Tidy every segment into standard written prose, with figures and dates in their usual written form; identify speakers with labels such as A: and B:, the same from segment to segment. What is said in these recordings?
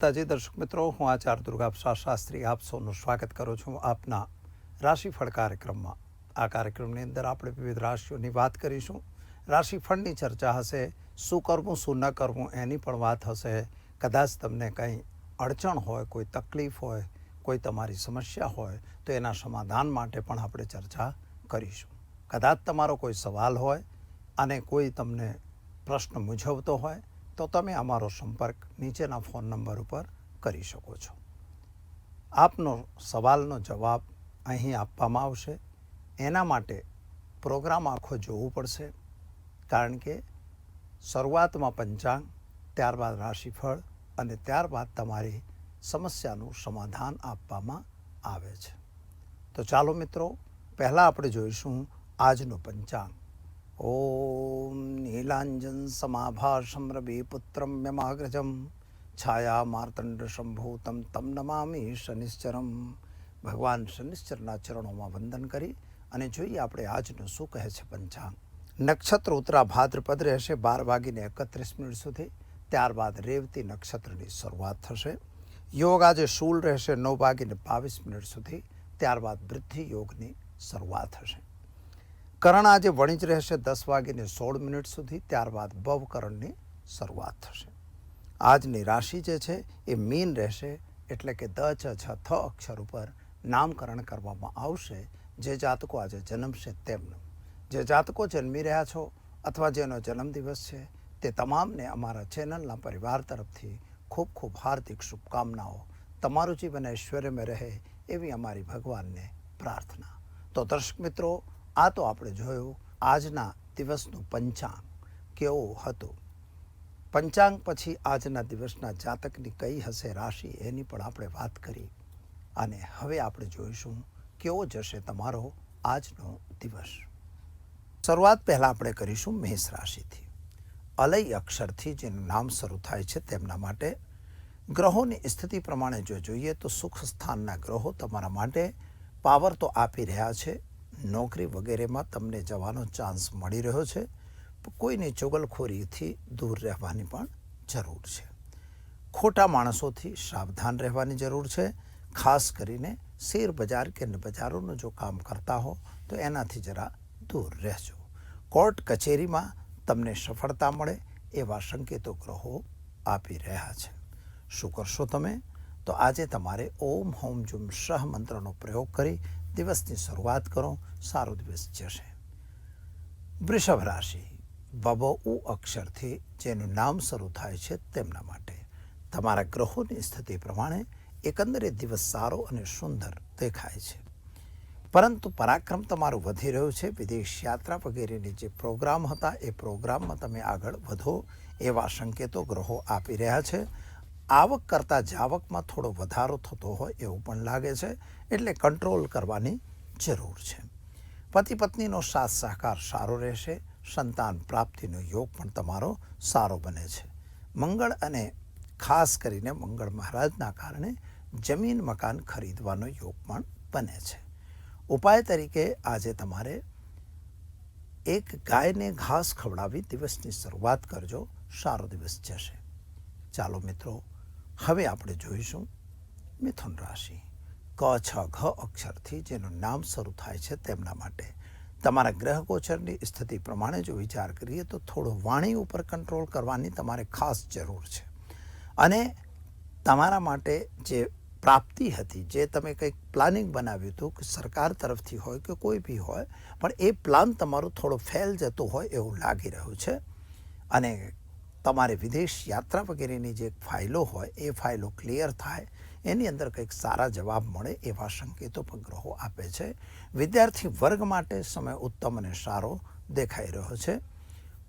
A: તાજી દર્શક મિત્રો, હું આચાર્ય દુર્ગાપ્રસાદ શાસ્ત્રી આપ સૌનું સ્વાગત કરું છું આપના રાશિફળ કાર્યક્રમમાં. આ કાર્યક્રમની અંદર આપણે વિવિધ રાશિઓની વાત કરીશું. રાશિફળની ચર્ચા હશે. શું કરવું શું ન કરવું એની પણ વાત હશે. કદાચ તમને કંઈ અડચણ હોય, કોઈ તકલીફ હોય, કોઈ તમારી સમસ્યા હોય તો એના સમાધાન માટે પણ આપણે ચર્ચા કરીશું. કદાચ તમારો કોઈ સવાલ હોય અને કોઈ તમને પ્રશ્ન મૂંઝવતો હોય તો તમે અમારો સંપર્ક નીચેના ફોન નંબર ઉપર કરી શકો છો. આપનો સવાલનો જવાબ અહીં આપવામાં આવશે. એના માટે પ્રોગ્રામ આખો જોવું પડશે, કારણ કે શરૂઆતમાં પંચાંગ, ત્યારબાદ રાશિફળ અને ત્યારબાદ તમારી સમસ્યાનું સમાધાન આપવામાં આવે છે. તો ચાલો મિત્રો, પહેલાં આપણે જોઈશું આજનું પંચાંગ. ઓમ નીલાંજન સમાભાષમ રવિપુત્રમ યમાગ્રજમ છાયા માર્તંડ સંભૂતમ તમ નમામિ શનિશ્ચરમ. ભગવાન શનિશ્ચરના ચરણોમાં વંદન કરી અને જોઈએ આપણે આજનું શું કહે છે પંચાંગ. નક્ષત્ર ઉત્તરા ભાદ્રપદ રહેશે 12:31 સુધી. ત્યારબાદ રેવતી નક્ષત્રની શરૂઆત થશે. યોગ આજે શૂલ રહેશે 9:22 સુધી. ત્યારબાદ વૃદ્ધિ યોગની શરૂઆત થશે. કરણ આજે વણિજ રહેશે 10:16 સુધી. ત્યારબાદ ભવકરણની શરૂઆત થશે. આજની રાશિ જે છે એ મીન રહેશે, એટલે કે દ ચ છ થ અક્ષર ઉપર નામકરણ કરવામાં આવશે. જે જાતકો આજે જન્મશે તેમનું. જે જાતકો જન્મી રહ્યા છો અથવા જેનો જન્મદિવસ છે તે તમામને અમારા ચેનલના પરિવાર તરફથી ખૂબ ખૂબ હાર્દિક શુભકામનાઓ. તમારું જીવન ઐશ્વર્યમય રહે એવી અમારી ભગવાનને પ્રાર્થના. તો દર્શક મિત્રો, આ તો આપણે જોયું આજના દિવસનું પંચાંગ કેવું હતું. પંચાંગ પછી આજના દિવસના જાતકની કઈ હશે રાશિ એની પણ આપણે વાત કરી. અને હવે આપણે જોઈશું કેવો જશે તમારો આજનો દિવસ. શરૂઆત પહેલાં આપણે કરીશું મેષ રાશિથી. અલય અક્ષરથી જેનું નામ શરૂ થાય છે તેમના માટે ગ્રહોની સ્થિતિ પ્રમાણે જો જોઈએ તો સુખ સ્થાનના ગ્રહો તમારા માટે પાવર તો આપી રહ્યા છે. નોકરી વગેરેમાં તમને જવાનો ચાન્સ મળી રહ્યો છે. કોઈની ચુગલખોરીથી દૂર રહેવાની પણ જરૂર છે. ખોટા માણસોથી સાવધાન રહેવાની જરૂર છે. ખાસ કરીને શેર બજાર કે બજારોનું જો કામ કરતા હો તો એનાથી જરા દૂર રહેજો. કોર્ટ કચેરીમાં તમને સફળતા મળે એવા સંકેતો ગ્રહો આપી રહ્યા છે. શું કરશો તમે? તો આજે તમારે ઓમ હોમ જુમ સહ મંત્રનો પ્રયોગ કરી દિવસની શરૂઆત કરો. સારો દિવસ જશે. વૃષભ રાશિ. બબો ઉ અક્ષરથી જેનું નામ શરૂ થાય છે તેમના માટે તમારા ગ્રહોની સ્થિતિ પ્રમાણે એકંદરે દિવસ સારો અને સુંદર દેખાય છે. પરંતુ પરાક્રમ તમારું વધી રહ્યું છે. વિદેશ યાત્રા વગેરેની જે પ્રોગ્રામ હતા એ પ્રોગ્રામમાં તમે આગળ વધો એવા સંકેતો ગ્રહો આપી રહ્યા છે. આવક કરતાં જાવકમાં થોડો વધારો થતો હોય એવું પણ લાગે છે, એટલે કંટ્રોલ કરવાની જરૂર છે. પતિ પત્નીનો સાથ સહકાર સારો રહેશે. સંતાન પ્રાપ્તિનો યોગ પણ તમારો સારો બને છે. મંગળ અને ખાસ કરીને મંગળ મહારાજના કારણે જમીન મકાન ખરીદવાનો યોગ પણ બને છે. ઉપાય તરીકે આજે તમારે એક ગાયને ઘાસ ખવડાવી દિવસની શરૂઆત કરજો. સારો દિવસ જશે. ચાલો મિત્રો, હવે આપણે જોઈશું મિથુન રાશિ. ક છ ઘ અક્ષરથી જેનું નામ શરૂ થાય છે તેમના માટે તમારા ગ્રહ ગોચરની સ્થિતિ પ્રમાણે જો વિચાર કરીએ તો થોડો વાણી ઉપર કંટ્રોલ કરવાની તમારે ખાસ જરૂર છે. અને તમારા માટે જે પ્રાપ્તિ હતી, જે તમે કંઈક પ્લાનિંગ બનાવ્યું હતું કે સરકાર તરફથી હોય કે કોઈ બી હોય, પણ એ પ્લાન તમારો થોડો ફેલ જતો હોય એવું લાગી રહ્યું છે. અને તમારે વિદેશ યાત્રા વગેરેની જે ફાઇલો હોય એ ફાઇલો ક્લિયર થાય, એની અંદર કંઈક સારા જવાબ મળે એવા સંકેતો પણ ગ્રહો આપે છે. વિદ્યાર્થી વર્ગ માટે સમય ઉત્તમ અને સારો દેખાઈ રહ્યો છે.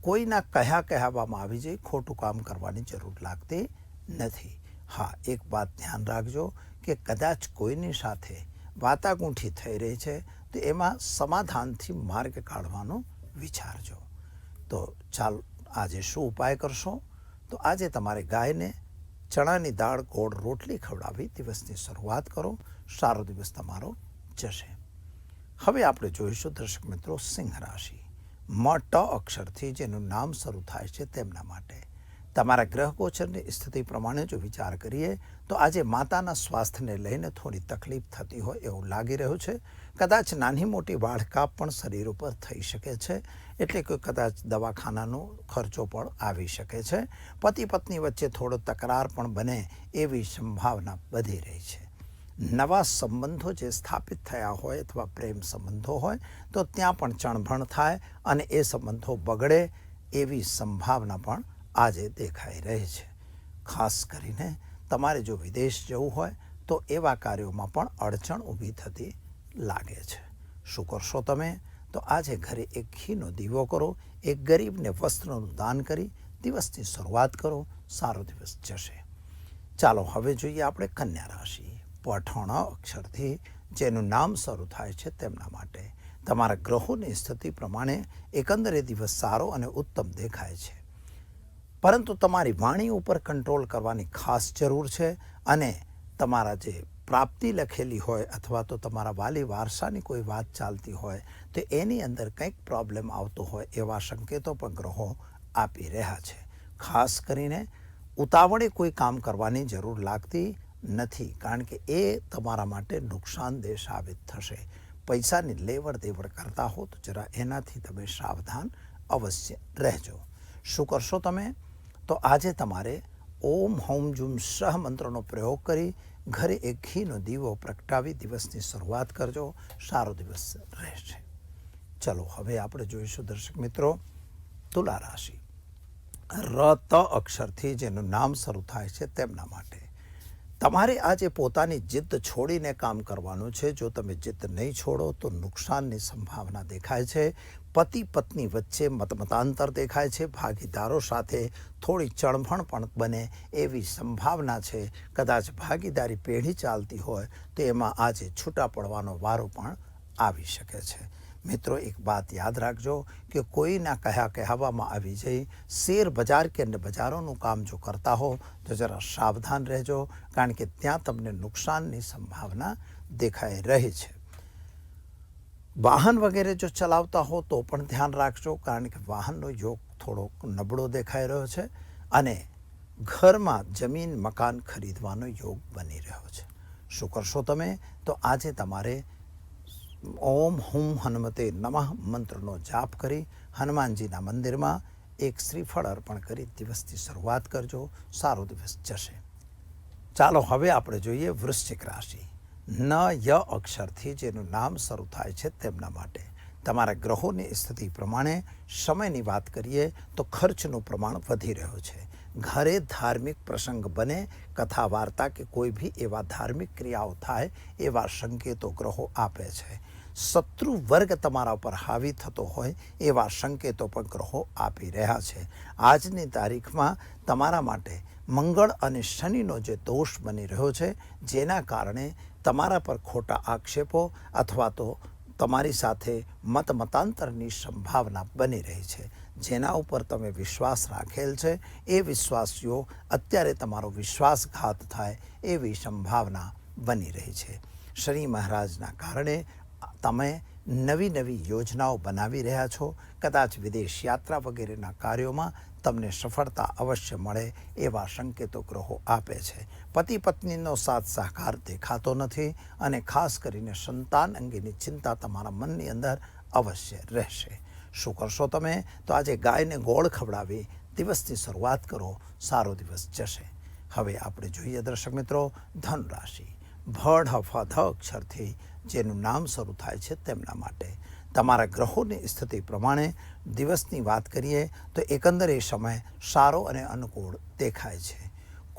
A: કોઈના કહેવામાં આવી જાય ખોટું કામ કરવાની જરૂર લાગતી નથી. હા, એક વાત ધ્યાન રાખજો કે કદાચ કોઈની સાથે વાતાગૂંઠી થઈ રહી છે તો એમાં સમાધાનથી માર્ગ કાઢવાનો વિચારજો. તો ચાલો, આજે શું ઉપાય કરશો? તો આજે તમારે ગાયને ચણાની દાળ ગોળ રોટલી ખવડાવી દિવસની શરૂઆત કરો. સારો દિવસ તમારો જશે. હવે આપણે જોઈશું દર્શક મિત્રો સિંહ રાશિ. મ ટ અક્ષરથી જેનું નામ શરૂ થાય છે તેમના માટે તમારા ગ્રહ ગોચરની સ્થિતિ પ્રમાણે જો વિચાર કરીએ તો આજે માતાના સ્વાસ્થ્યને લઈને થોડી તકલીફ થતી હોય એવું લાગી રહ્યું છે. કદાચ નાની મોટી વાઢકાપ પણ શરીર ઉપર થઈ શકે છે, એટલે કે કદાચ દવાખાનાનો ખર્ચો પણ આવી શકે છે. પતિ પત્ની વચ્ચે થોડો તકરાર પણ બને એવી સંભાવના વધી રહી છે. નવા સંબંધો જે સ્થાપિત થયા હોય અથવા પ્રેમ સંબંધો હોય તો ત્યાં પણ ચણભણ થાય અને એ સંબંધો બગડે એવી સંભાવના પણ આજે દેખાઈ રહી છે. ખાસ કરીને તમારે જો વિદેશ જવું હોય તો એવા કાર્યોમાં પણ અડચણ ઊભી થતી લાગે છે. શું કરશો તમે? તો આજે ઘરે એક ઘીનો દીવો કરો, એક ગરીબને વસ્ત્રનું દાન કરી દિવસની શરૂઆત કરો. સારો દિવસ જશે. ચાલો હવે જોઈએ આપણે કન્યા રાશિ. પઠણ અક્ષરથી જેનું નામ શરૂ થાય છે તેમના માટે તમારા ગ્રહોની સ્થિતિ પ્રમાણે એકંદરે દિવસ સારો અને ઉત્તમ દેખાય છે, પરંતુ તમારી વાણી ઉપર કંટ્રોલ કરવાની ખાસ જરૂર છે. અને તમારા જે પ્રાપ્તિ લખેલી હોય અથવા તો તમારા વાલી વારસાની કોઈ વાત ચાલતી હોય તો એની અંદર કંઈક પ્રોબ્લેમ આવતો હોય એવા સંકેતો પણ ગ્રહો આપી રહ્યા છે. ખાસ કરીને ઉતાવળે કોઈ કામ કરવાની જરૂર લાગતી નથી, કારણ કે એ તમારા માટે નુકસાનદેહ સાબિત થશે. પૈસાની લેવડ દેવડ કરતા હો તો જરા એનાથી તમે સાવધાન અવશ્ય રહેજો. શું કરશો તમે? તો આજે તમારે ઓમ હૌમ જુમ સહ મંત્રનો પ્રયોગ કરી ઘરે એક ઘીનો દીવો પ્રગટાવી દિવસની શરૂઆત કરજો. સારો દિવસ રહેશે. ચલો હવે આપણે જોઈશું દર્શક મિત્રો તુલા રાશિ. ર ત અક્ષરથી જેનું નામ શરૂ થાય છે તેમના માટે તમારે આજે પોતાની જિદ્દ છોડીને કામ કરવાનું છે. જો તમે જિદ્દ નહીં છોડો તો નુકસાનની સંભાવના દેખાય છે. પતિ પત્ની વચ્ચે મતમતાંતર દેખાય છે. ભાગીદારો સાથે થોડી ચણભણ પણ બને એવી સંભાવના છે. કદાચ ભાગીદારી પેઢી ચાલતી હોય તો એમાં આજે છૂટા પડવાનો વારો પણ આવી શકે છે. મિત્રો, એક વાત યાદ રાખજો કે કોઈના કહેવામાં આવી જઈ શેર બજાર કે અન્ય બજારોનું કામ જો કરતા હો તો જરા સાવધાન રહેજો, કારણ કે ત્યાં તમને નુકસાનની સંભાવના દેખાઈ રહી છે. વાહન વગેરે જો ચલાવતા હો તો પણ ધ્યાન રાખજો, કારણ કે વાહનનો યોગ થોડો નબળો દેખાઈ રહ્યો છે. અને ઘરમાં જમીન મકાન ખરીદવાનો યોગ બની રહ્યો છે. શું કરશો તમે? તો આજે તમારે ઓમ હુમ હનુમતે નમઃ મંત્રનો જાપ કરી હનુમાનજીના મંદિરમાં એક શ્રીફળ અર્પણ કરી દિવસની શરૂઆત કરજો. સારો દિવસ જશે. ચાલો હવે આપણે જોઈએ વૃશ્ચિક રાશિ. ન ય અક્ષરથી જેનું નામ શરૂ થાય છે તેમના માટે તમારા ગ્રહોની સ્થિતિ પ્રમાણે સમયની વાત કરીએ તો ખર્ચનું પ્રમાણ વધી રહ્યું છે. ઘરે ધાર્મિક પ્રસંગ બને, કથા વાર્તા કે કોઈ બી એવા ધાર્મિક ક્રિયાઓ થાય એવા સંકેતો ગ્રહો આપે છે. શત્રુ વર્ગ તમારા ઉપર હાવી થતો હોય એવા સંકેતો પણ ગ્રહો આપી રહ્યા છે. આજની તારીખમાં તમારા માટે મંગળ અને શનિનો જે દોષ બની રહ્યો છે, જેના કારણે તમારા પર ખોટા આક્ષેપો અથવા તો તમારી સાથે મતાંતરની સંભાવના બની રહી છે. જેના ઉપર તમે વિશ્વાસ રાખેલ છે એ વિશ્વાસીઓ અત્યારે તમારો વિશ્વાસઘાત થાય એવી સંભાવના બની રહી છે. શનિ મહારાજના કારણે તમે નવી નવી યોજનાઓ બનાવી રહ્યા છો. કદાચ વિદેશ યાત્રા વગેરેના કાર્યોમાં તમને સફળતા અવશ્ય મળે એવા સંકેતો ગ્રહો આપે છે. પતિ પત્નીનો સાથ સહકાર દેખાતો નથી અને ખાસ કરીને સંતાન અંગેની ચિંતા તમારા મનની અંદર અવશ્ય રહેશે. શું કરશો તમે? તો આજે ગાયને ગોળ ખવડાવી દિવસની શરૂઆત કરો. સારો દિવસ જશે. હવે આપણે જોઈએ દર્શક મિત્રો ધન રાશિ. ભ ઢ ફ ધ અક્ષરથી જેનું નામ શરૂ થાય છે તેમના માટે તમારા ગ્રહોની સ્થિતિ પ્રમાણે દિવસની વાત કરીએ તો એકંદરે સમય સારો અને અનુકૂળ દેખાય છે.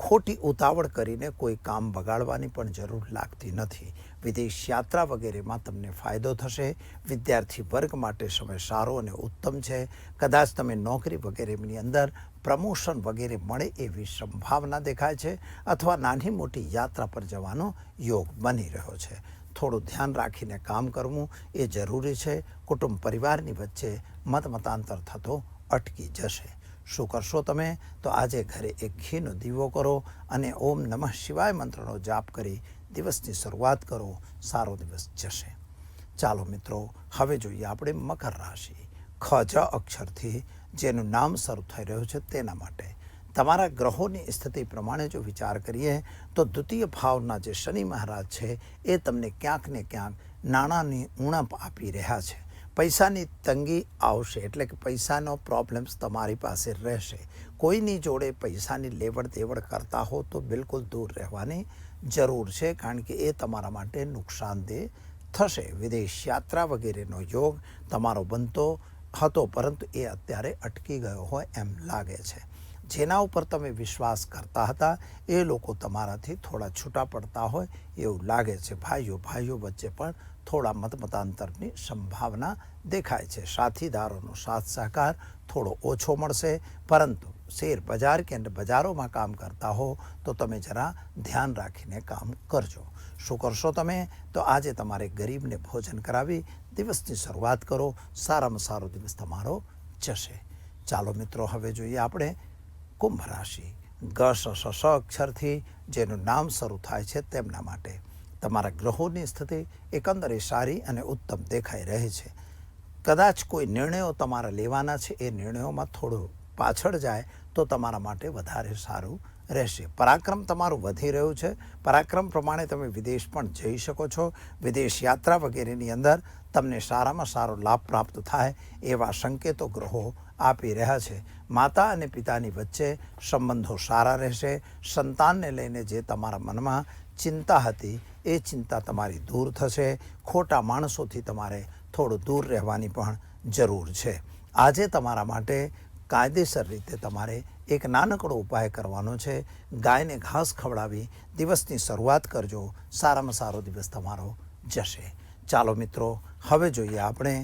A: ખોટી ઉતાવળ કરીને કોઈ કામ બગાડવાની પણ જરૂર લાગતી નથી. વિદેશ યાત્રા વગેરેમાં તમને ફાયદો થશે. વિદ્યાર્થી વર્ગ માટે સમય સારો અને ઉત્તમ છે. કદાચ તમે નોકરી વગેરેની અંદર પ્રમોશન વગેરે મળે એવી સંભાવના દેખાય છે, અથવા નાની મોટી યાત્રા પર જવાનો યોગ બની રહ્યો છે. થોડું ધ્યાન રાખીને કામ કરવું એ જરૂરી છે. કુટુંબ પરિવારની વચ્ચે મતાંતર થતો અટકી જશે. શું કરશો તમે? તો આજે ઘરે એક ઘીનો દીવો કરો અને ઓમ નમઃ શિવાય મંત્રનો જાપ કરી દિવસની શરૂઆત કરો. સારો દિવસ જશે. ચાલો મિત્રો હવે જોઈએ આપણે મકર રાશિ. ખ જ અક્ષરથી જેનું નામ શરૂ થઈ રહ્યું છે તેના માટે તમારા ગ્રહોની સ્થિતિ પ્રમાણે જો વિચાર કરીએ તો દ્વિતીય ભાવના જે શનિ મહારાજ છે એ તમને ક્યાંક ને ક્યાંક નાણાંની ઉણપ આપી રહ્યા છે. પૈસાની તંગી આવશે, એટલે કે પૈસાનો પ્રોબ્લેમ્સ તમારી પાસે રહેશે. કોઈની જોડે પૈસાની લેવડ દેવડ કરતા હો તો બિલકુલ દૂર રહેવાની જરૂર છે, કારણ કે એ તમારા માટે નુકસાનદેહ થશે. વિદેશ યાત્રા વગેરેનો યોગ તમારો બનતો હતો, પરંતુ એ અત્યારે અટકી ગયો હોય એમ લાગે છે. જેના ઉપર તમે વિશ્વાસ કરતા હતા એ લોકો તમારાથી થોડા છૂટા પડતા હોય એવું લાગે છે. ભાઈઓ વચ્ચે પણ થોડા મતમતાંતરની સંભાવના દેખાય છે. સાથીદારોનો સાથ સહકાર થોડો ઓછો મળશે, પરંતુ શેર બજાર કે બજારોમાં કામ કરતા હો તો તમે જરા ધ્યાન રાખીને કામ કરજો. શું કરશો તમે? તો આજે તમારે ગરીબને ભોજન કરાવી દિવસની શરૂઆત કરો. સારામાં સારો દિવસ તમારો જશે. ચાલો મિત્રો, હવે જોઈએ આપણે કુંભ રાશિ. ગ સ અક્ષરથી જેનું નામ શરૂ થાય છે તેમના માટે તમારા ગ્રહોની સ્થિતિ એકંદરે સારી અને ઉત્તમ દેખાઈ રહી છે. કદાચ કોઈ નિર્ણયો તમારા લેવાના છે, એ નિર્ણયોમાં થોડું પાછળ જાય તો તમારા માટે વધારે સારું રહેશે. પરાક્રમ તમારું વધી રહ્યું છે. પરાક્રમ પ્રમાણે તમે વિદેશ પણ જઈ શકો છો. વિદેશ યાત્રા વગેરેની અંદર તમને સારામાં સારો લાભ પ્રાપ્ત થાય એવા સંકેતો ગ્રહો આપી રહ્યા છે. માતા અને પિતાની વચ્ચે સંબંધો સારા રહેશે. સંતાનને લઈને જે તમારા મનમાં ચિંતા હતી એ ચિંતા તમારી દૂર થશે. ખોટા માણસોથી તમારે થોડું દૂર રહેવાની પણ જરૂર છે. આજે તમારા માટે કાયદેસર રીતે તમારે એક નાનકડો ઉપાય કરવાનો છે. ગાયને ઘાસ ખવડાવી દિવસની શરૂઆત કરજો. સારામાં સારો દિવસ તમારો જશે. ચાલો મિત્રો, હવે જોઈએ આપણે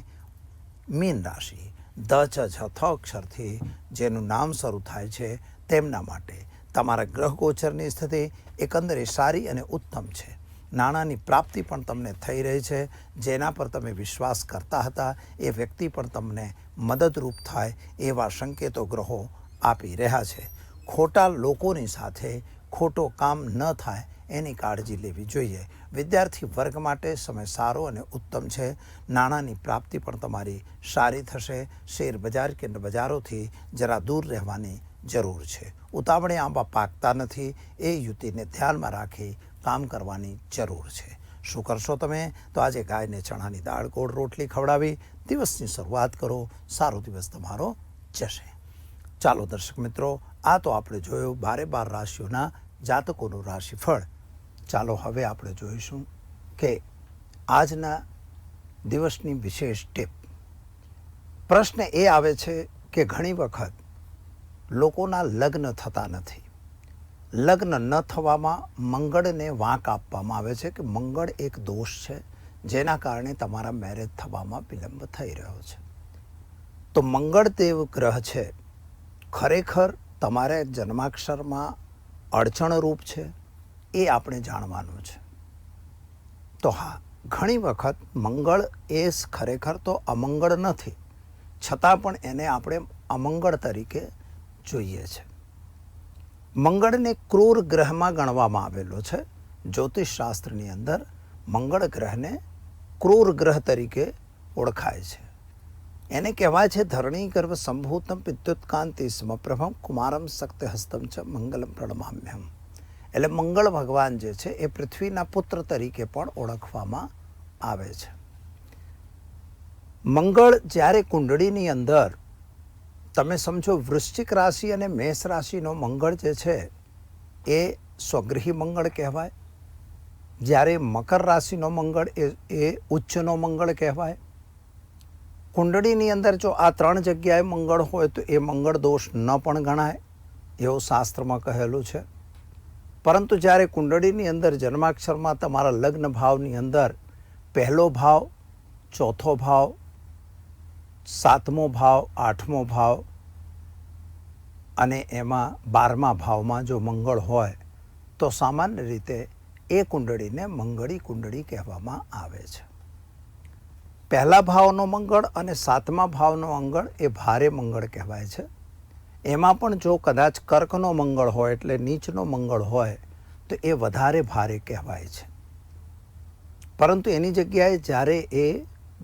A: મીન રાશિ. દ ચ થ અક્ષરથી જેનું નામ શરૂ થાય છે તેમના માટે તમારા ગ્રહ ગોચરની સ્થિતિ એકંદરે સારી અને ઉત્તમ છે. નાણાંની પ્રાપ્તિ પણ તમને થઈ રહી છે. જેના પર તમે વિશ્વાસ કરતા હતા એ વ્યક્તિ પણ તમને મદદરૂપ થાય એવા સંકેતો ગ્રહો આપી રહ્યા છે. ખોટા લોકોની સાથે ખોટો કામ ન થાય એની કાળજી લેવી જોઈએ. વિદ્યાર્થી વર્ગ માટે સમય સારો અને ઉત્તમ છે. નાણાંની પ્રાપ્તિ પણ તમારી સારી થશે. શેર બજાર કે બજારોથી જરા દૂર રહેવાની જરૂર છે. ઉતાવળે આંબા પાકતા નથી, એ યુતિને ધ્યાનમાં રાખી કામ કરવાની જરૂર છે. શું કરશો તમે? તો આજે ગાયને ચણાની દાળ ગોળ રોટલી ખવડાવી દિવસની શરૂઆત કરો. સારો દિવસ તમારો જશે. ચાલો દર્શક મિત્રો, આ તો આપણે જોયું 12 રાશિઓના જાતકોનું રાશિફળ. ચાલો હવે આપણે જોઈશું કે આજના દિવસની વિશેષ ટીપ. પ્રશ્ન એ આવે છે કે ઘણી વખત લોકોના લગ્ન થતા નથી. લગ્ન ન થવામાં મંગળને વાંક આપવામાં આવે છે કે મંગળ એક દોષ છે, જેના કારણે તમારા મેરેજ થવામાં વિલંબ થઈ રહ્યો છે. તો મંગળદેવ ગ્રહ છે, ખરેખર તમારા જન્માક્ષરમાં અડચણરૂપ છે, એ આપણે જાણવાનું છે. તો હા, ઘણી વખત મંગળ એ ખરેખર તો અમંગળ નથી, છતાં પણ એને આપણે અમંગળ તરીકે જોઈએ છે. મંગળને ક્રૂર ગ્રહમાં ગણવામાં આવેલો છે. જ્યોતિષશાસ્ત્રની અંદર મંગળ ગ્રહને ક્રૂર ગ્રહ તરીકે ઓળખાય છે. એને કહેવાય છે ધરણી ગર્ભ સંભૂતમ વિદ્યુતકાંતિ સમપ્રભમ કુમારમ શક્તિહસ્તમ ચ મંગલમ પ્રણમામ્યહમ. એટલે મંગળ ભગવાન જે છે એ પૃથ્વીના પુત્ર તરીકે પણ ઓળખવામાં આવે છે. મંગળ જ્યારે કુંડળીની અંદર તમે સમજો વૃશ્ચિક રાશિ અને મેષ રાશિનો મંગળ જે છે એ સ્વગૃહી મંગળ કહેવાય. જ્યારે મકર રાશિનો મંગળ એ ઉચ્ચનો મંગળ કહેવાય. કુંડળીની અંદર જો આ 3 જગ્યાએ મંગળ હોય તો એ મંગળ દોષ ન પણ ગણાય એવું શાસ્ત્રમાં કહેલું છે. પરંતુ જ્યારે કુંડળીની અંદર જન્માક્ષરમાં તમારા લગ્ન ભાવની અંદર પહેલો ભાવ, ચોથો ભાવ, 7મો ભાવ, 8મો ભાવ અને એમાં 12મા ભાવમાં જો મંગળ હોય તો સામાન્ય રીતે એ કુંડળીને મંગળી કુંડળી કહેવામાં આવે છે. પહેલા ભાવનો મંગળ અને 7મા ભાવનો મંગળ એ ભારે મંગળ કહેવાય છે. એમાં પણ જો કદાચ કર્કનો મંગળ હોય એટલે નીચનો મંગળ હોય તો એ વધારે ભારે કહેવાય છે. પરંતુ એની જગ્યાએ જ્યારે એ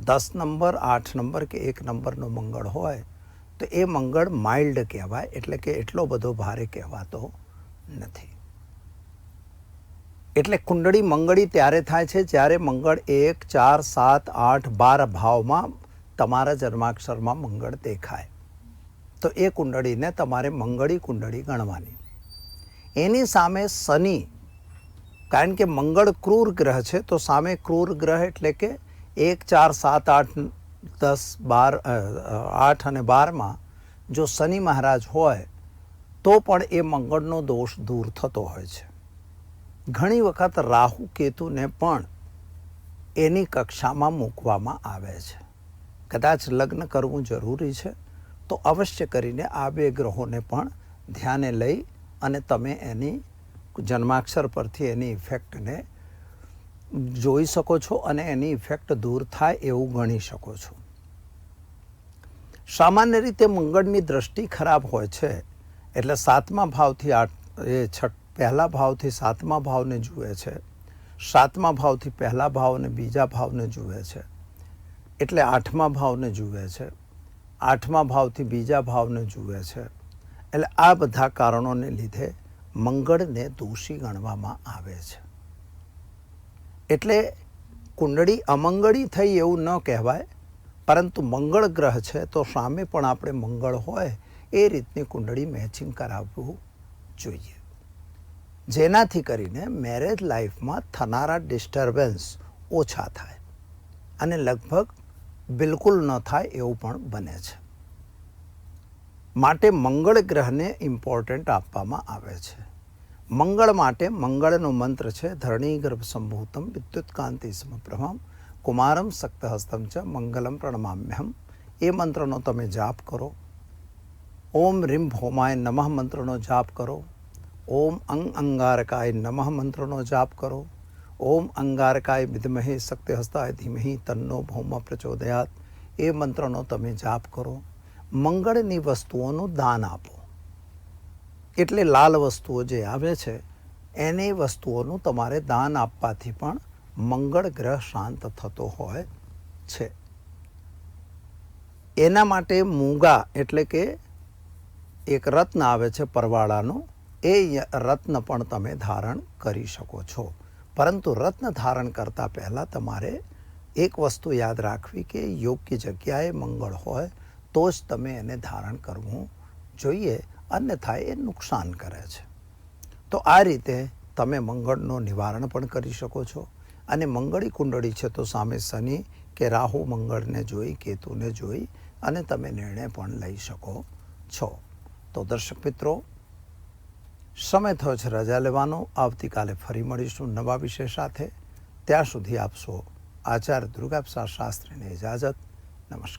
A: 10 નંબર, 8 નંબર કે 1 નંબરનો મંગળ હોય તો તો એ મંગળ માઇલ્ડ કહેવાય, એટલે કે એટલો બધો ભારે કહેવાતો નથી. એટલે કુંડળી મંગળી ત્યારે થાય છે જ્યારે મંગળ 1, 4, 7, 8, 12 ભાવમાં તમારા જન્માક્ષરમાં મંગળ દેખાય, તો એ કુંડળીને તમારે મંગળી કુંડળી ગણવાની. એની સામે શનિ, કારણ કે મંગળ ક્રૂર ગ્રહ છે, તો સામે ક્રૂર ગ્રહ એટલે કે 1, 4, 7, 8, 10, 12, 8 અને 12માં જો શનિ મહારાજ હોય તો પણ એ મંગળનો દોષ દૂર થતો હોય છે. ઘણી વખત રાહુ કેતુને પણ એની કક્ષામાં મૂકવામાં આવે છે. કદાચ લગ્ન કરવું જરૂરી છે તો અવશ્ય કરીને આ બે ગ્રહોને પણ ધ્યાને લઈ અને તમે એની જન્માક્ષર પરથી એની ઇફેક્ટને જોઈ શકો છો અને એની ઇફેક્ટ દૂર થાય એવું ગણી શકો છો. સામાન્ય રીતે મંગળની દ્રષ્ટિ ખરાબ હોય છે એટલે 7મા ભાવથી પહેલા ભાવથી 7મા ભાવને જુએ છે, 7મા ભાવથી પહેલા ભાવ અને બીજા ભાવને જુએ છે, એટલે 8મા ભાવને જુએ છે, 8મા ભાવથી બીજા ભાવને જુએ છે. એટલે આ બધા કારણોને લીધે મંગળને દોષી ગણવામાં આવે છે. એટલે કુંડળી અમંગળી થઈ એવું ન કહેવાય, પરંતુ મંગળ ગ્રહ છે તો સામે પણ આપણે મંગળ હોય એ રીતની કુંડળી મેચિંગ કરાવવું જોઈએ, જેનાથી કરીને મેરેજ લાઈફમાં થનારા ડિસ્ટર્બન્સ ઓછા થાય અને લગભગ બિલકુલ ન થાય એવું પણ બને છે. માટે મંગળ ગ્રહને ઇમ્પોર્ટન્ટ આપવામાં આવે છે. મંગળ માટે મંગળનો મંત્ર છે ધરણી ગર્ભ સંભૂતમ વિદ્યુતકાંતિ સમપ્રભમ કુમારમ સક્તહસ્તમ ચ મંગલમ પ્રણમામ્યહમ. એ મંત્રનો તમે જાપ કરો. ઓમ રીમ ભૌમાય નમઃ મંત્રનો જાપ કરો. ઓમ અંગારકાય નમઃ મંત્રનો જાપ કરો. ઓમ અંગારકાય વિદ્મહે શક્તિહસ્તાય ધીમહિ તન્નો ભૌમ પ્રચોદયાત. એ મંત્રનો તમે જાપ કરો. મંગળની વસ્તુઓનું દાન આપો. એટલે લાલ વસ્તુઓ જે આવે છે એની વસ્તુઓનું તમારે દાન આપવાથી પણ મંગળ ગ્રહ શાંત થતો હોય છે. એના માટે મૂંગા એટલે કે એક રત્ન આવે છે પરવાળાનું, એ રત્ન પણ તમે ધારણ કરી શકો છો. પરંતુ રત્ન ધારણ કરતાં પહેલાં તમારે એક વસ્તુ યાદ રાખવી કે યોગ્ય જગ્યાએ મંગળ હોય તો જ તમે એને ધારણ કરવું જોઈએ, અન્યથા એ નુકસાન કરે છે. તો આ રીતે તમે મંગળનું નિવારણ પણ કરી શકો છો. અને મંગળી કુંડળી છે તો સામે શનિ કે રાહુ મંગળને જોઈ, કેતુને જોઈ અને તમે નિર્ણય પણ લઈ શકો છો. તો દર્શક મિત્રો, સમય થયો છે રજા લેવાનો. આવતીકાલે ફરી મળીશું નવા વિષય સાથે. ત્યાં સુધી આપશો આચાર્ય દુર્ગાપ્રસાદ શાસ્ત્રીને ઇજાજત. નમસ્કાર.